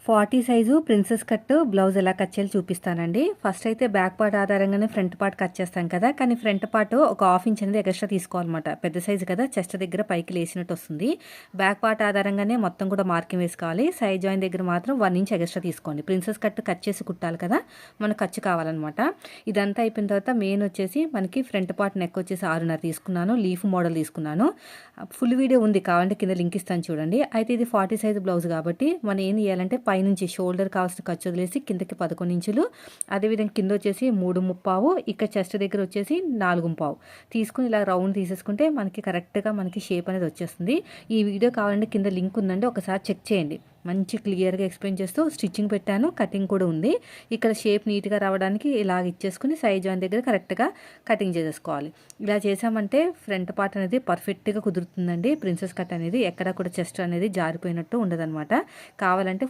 40 size princess cut blouse ఎలా cut చేయాలో చూపిస్తానండి. ఫస్ట్ అయితే బ్యాక్ పార్ట్ ఆధారంగానే ఫ్రంట్ పార్ట్ కట్ చేస్తాం కదా, కానీ ఫ్రంట్ పార్ట్ ఒక హాఫ్ ఇంచ్ అనేది ఎక్స్ట్రా తీసుకోవాలన్నమాట. పెద్ద సైజు కదా, చెస్ట్ దగ్గర పైకి లేసినట్టు వస్తుంది. బ్యాక్ పార్ట్ ఆధారంగానే మొత్తం కూడా మార్కింగ్ వేసుకోవాలి. సైడ్ జాయిన్ దగ్గర మాత్రం 1 ఇంచ్ ఎక్స్ట్రా తీసుకోండి. ప్రిన్సెస్ కట్ చేసి కుట్టాలి కదా, మనకు ఖర్చు కావాలన్నమాట. ఇదంతా అయిపోయిన తర్వాత మెయిన్ వచ్చేసి మనకి ఫ్రంట్ పార్ట్ నెక్ వచ్చేసి 6.5 తీసుకున్నాను. లీఫ్ మోడల్ తీసుకున్నాను. ఫుల్ వీడియో ఉంది, కావాలంటే కింద లింక్ ఇస్తాను చూడండి. అయితే ఇది 40 సైజు బ్లౌజ్ కాబట్టి మనం ఏం చేయాలంటే పైనుంచి షోల్డర్ కావాల్సిన ఖర్చు వదిలేసి కిందకి 11 ఇంచులు, అదేవిధంగా కింద వచ్చేసి 3.25, ఇక్కడ చెస్ట్ దగ్గర వచ్చేసి 4.25 తీసుకుని ఇలా రౌండ్ తీసేసుకుంటే మనకి కరెక్ట్గా మనకి షేప్ అనేది వచ్చేస్తుంది. ఈ వీడియో కావాలంటే కింద లింక్ ఉందండి, ఒకసారి చెక్ చేయండి. మంచి క్లియర్గా ఎక్స్ప్లెయిన్ చేస్తూ స్టిచ్చింగ్ పెట్టాను, కటింగ్ కూడా ఉంది. ఇక్కడ షేప్ నీట్గా రావడానికి ఇలాగ ఇచ్చేసుకుని సైజ్ జాయిన్ దగ్గర కరెక్ట్గా కటింగ్ చేసేసుకోవాలి. ఇలా చేసామంటే ఫ్రంట్ పార్ట్ అనేది పర్ఫెక్ట్గా కుదురుతుందండి. ప్రిన్సెస్ కట్ అనేది ఎక్కడ కూడా చెస్ట్ అనేది జారిపోయినట్టు ఉండదన్నమాట. కావాలంటే